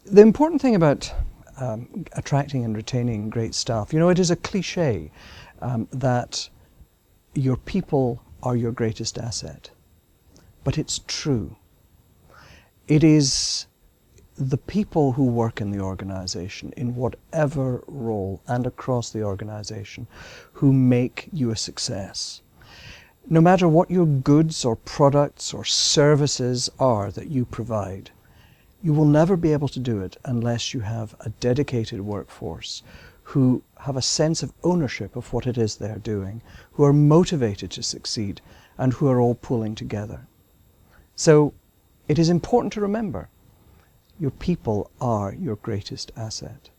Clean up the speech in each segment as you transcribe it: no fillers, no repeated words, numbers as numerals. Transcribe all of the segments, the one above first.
The important thing about attracting and retaining great staff, it is a cliche that your people are your greatest asset, but it's true. It is the people who work in the organization, in whatever role and across the organization, who make you a success. No matter what your goods or products or services are that you provide, you will never be able to do it unless you have a dedicated workforce who have a sense of ownership of what it is they're doing, who are motivated to succeed, and who are all pulling together. So it is important to remember, your people are your greatest asset.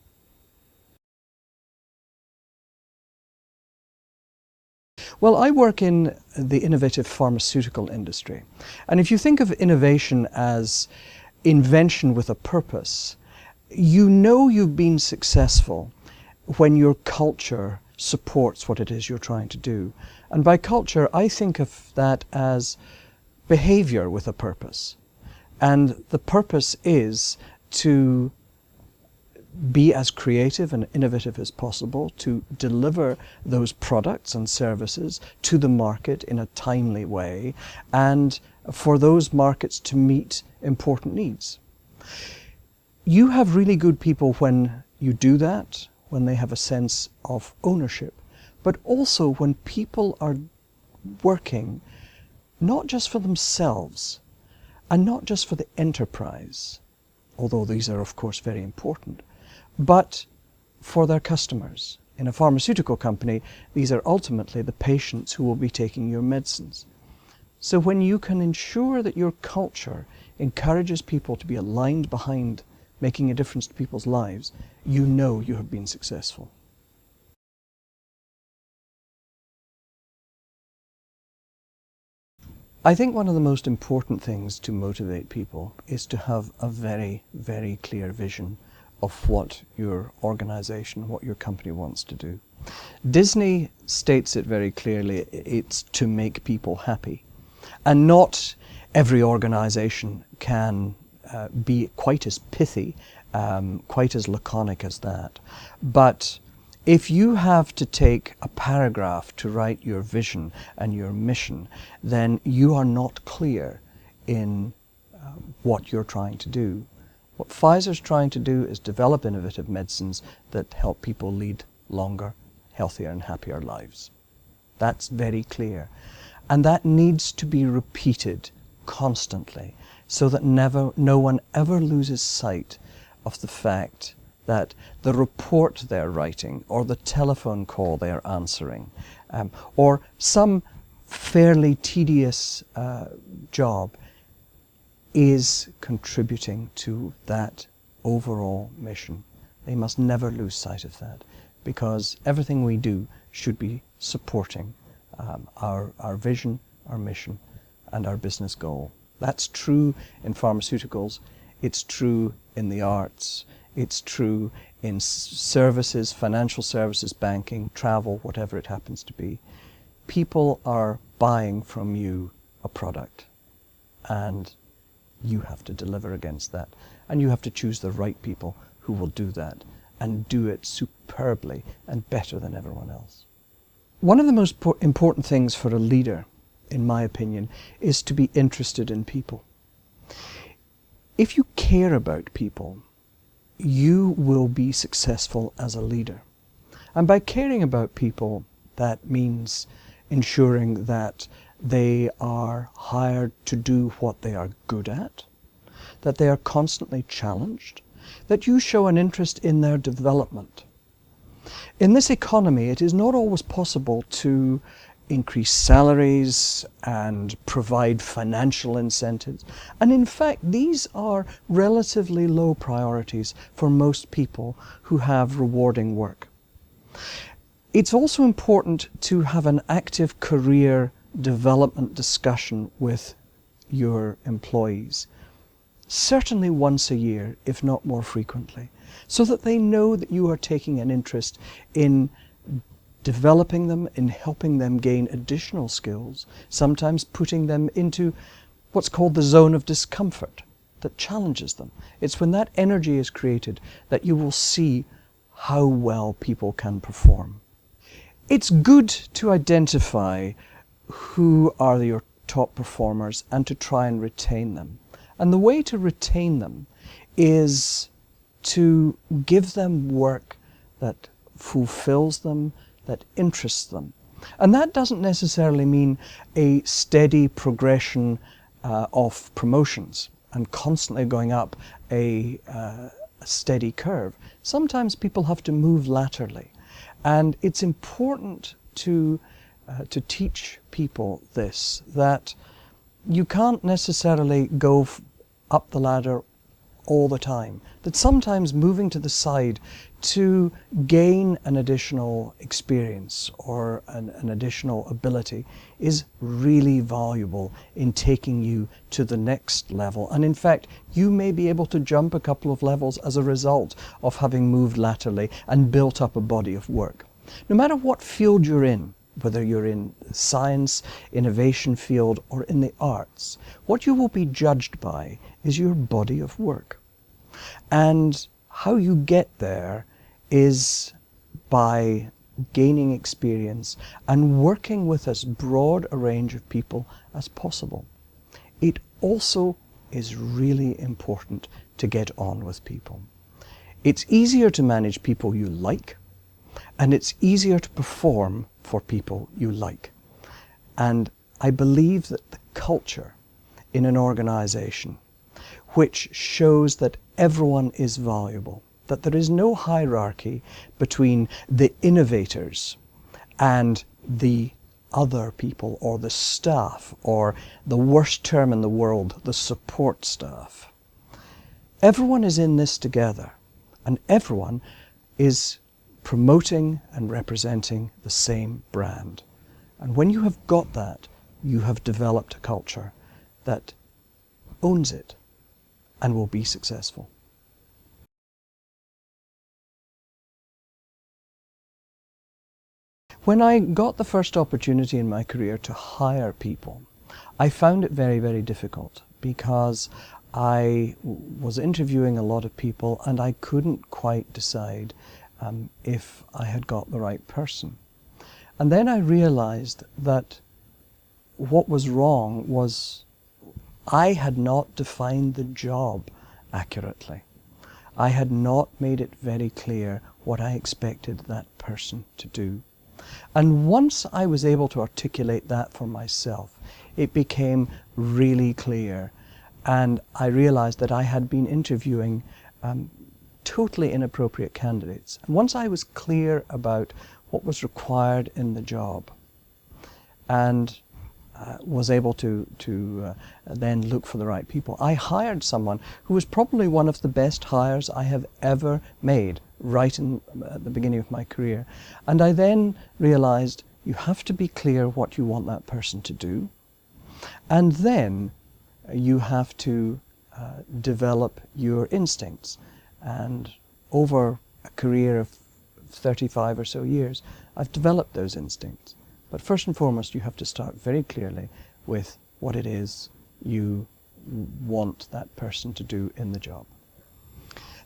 Well, I work in the innovative pharmaceutical industry. And if you think of innovation as invention with a purpose, you know you've been successful when your culture supports what it is you're trying to do. And by culture, I think of that as behavior with a purpose. And the purpose is to be as creative and innovative as possible, to deliver those products and services to the market in a timely way, and for those markets to meet important needs. You have really good people when you do that, when they have a sense of ownership, but also when people are working not just for themselves and not just for the enterprise, although these are of course very important, but for their customers. In a pharmaceutical company, these are ultimately the patients who will be taking your medicines. So when you can ensure that your culture encourages people to be aligned behind making a difference to people's lives, you know you have been successful. I think one of the most important things to motivate people is to have a very, very clear vision of what your organization, what your company wants to do. Disney states it very clearly, it's to make people happy. And not every organization can be quite as pithy, quite as laconic as that. But if you have to take a paragraph to write your vision and your mission, then you are not clear in what you're trying to do. What Pfizer's trying to do is develop innovative medicines that help people lead longer, healthier and happier lives. That's very clear. And that needs to be repeated constantly so that no one ever loses sight of the fact that the report they're writing or the telephone call they're answering or some fairly tedious job is contributing to that overall mission. They must never lose sight of that, because everything we do should be supporting our vision, our mission, and our business goal. That's true in pharmaceuticals, it's true in the arts, it's true in services, financial services, banking, travel, whatever it happens to be. People are buying from you a product, and you have to deliver against that. And you have to choose the right people who will do that, and do it superbly and better than everyone else. One of the most important things for a leader, in my opinion, is to be interested in people. If you care about people, you will be successful as a leader. And by caring about people, that means ensuring that they are hired to do what they are good at, that they are constantly challenged, that you show an interest in their development. In this economy, it is not always possible to increase salaries and provide financial incentives. And in fact, these are relatively low priorities for most people who have rewarding work. It's also important to have an active career development discussion with your employees, certainly once a year, if not more frequently, so that they know that you are taking an interest in developing them, in helping them gain additional skills, sometimes putting them into what's called the zone of discomfort, that challenges them. It's when that energy is created that you will see how well people can perform. It's good to identify who are your top performers and to try and retain them. And the way to retain them is to give them work that fulfills them, that interests them. And that doesn't necessarily mean a steady progression of promotions and constantly going up a steady curve. Sometimes people have to move laterally. And it's important to teach people this, that you can't necessarily go up the ladder all the time, that sometimes moving to the side to gain an additional experience or an additional ability is really valuable in taking you to the next level. And in fact, you may be able to jump a couple of levels as a result of having moved laterally and built up a body of work. No matter what field you're in, whether you're in science, innovation field, or in the arts, what you will be judged by is your body of work. And how you get there is by gaining experience and working with as broad a range of people as possible. It also is really important to get on with people. It's easier to manage people you like, and it's easier to perform for people you like. And I believe that the culture in an organization which shows that everyone is valuable, that there is no hierarchy between the innovators and the other people or the staff, or the worst term in the world, the support staff. Everyone is in this together, and everyone is promoting and representing the same brand. And when you have got that, you have developed a culture that owns it and will be successful. When I got the first opportunity in my career to hire people, I found it very, very difficult because I was interviewing a lot of people and I couldn't quite decide if I had got the right person. And then I realized that what was wrong was I had not defined the job accurately. I had not made it very clear what I expected that person to do. And once I was able to articulate that for myself, it became really clear. And I realized that I had been interviewing totally inappropriate candidates. And once I was clear about what was required in the job and was able to then look for the right people, I hired someone who was probably one of the best hires I have ever made right at the beginning of my career. And I then realized you have to be clear what you want that person to do, and then you have to develop your instincts. And over a career of 35 or so years, I've developed those instincts. But first and foremost, you have to start very clearly with what it is you want that person to do in the job.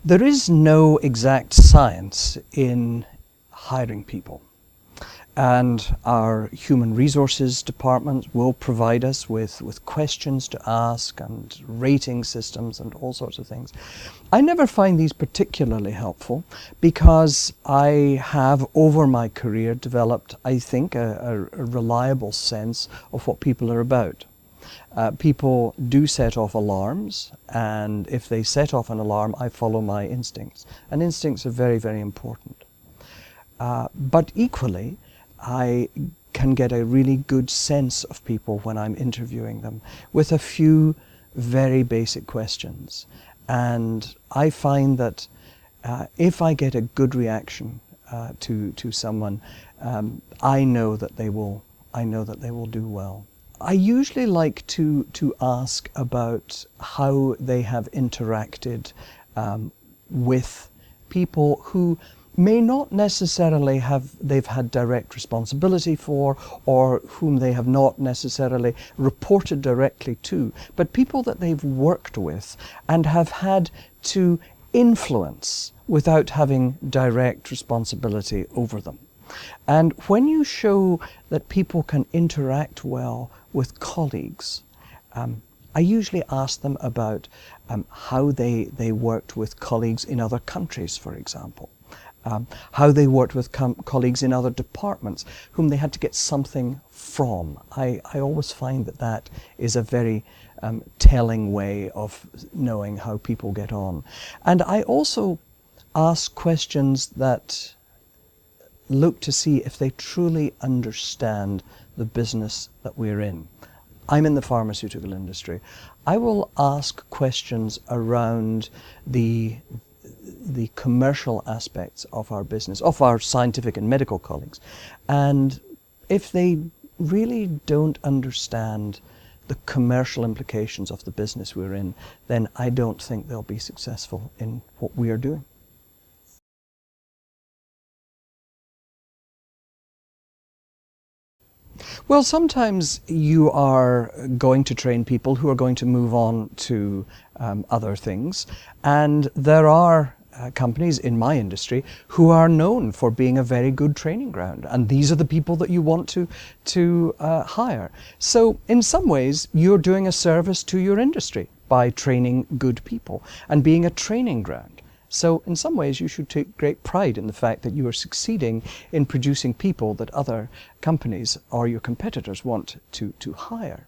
There is no exact science in hiring people. And our human resources department will provide us with questions to ask and rating systems and all sorts of things. I never find these particularly helpful because I have, over my career, developed, I think, a reliable sense of what people are about. People do set off alarms, and if they set off an alarm, I follow my instincts. And instincts are very, very important. But equally, I can get a really good sense of people when I'm interviewing them with a few very basic questions. And I find that if I get a good reaction to someone, I know that they will do well. I usually like to ask about how they have interacted with people who may not necessarily they've had direct responsibility for, or whom they have not necessarily reported directly to, but people that they've worked with and have had to influence without having direct responsibility over them. And when you show that people can interact well with colleagues, I usually ask them about how they worked with colleagues in other countries, for example. How they worked with colleagues in other departments whom they had to get something from. I always find that that is a very telling way of knowing how people get on. And I also ask questions that look to see if they truly understand the business that we're in. I'm in the pharmaceutical industry. I will ask questions around the commercial aspects of our business, of our scientific and medical colleagues. And if they really don't understand the commercial implications of the business we're in, then I don't think they'll be successful in what we are doing. Well, sometimes you are going to train people who are going to move on to other things, and there are companies in my industry who are known for being a very good training ground, and these are the people that you want to hire. So in some ways you're doing a service to your industry by training good people and being a training ground. So in some ways you should take great pride in the fact that you are succeeding in producing people that other companies or your competitors want to hire.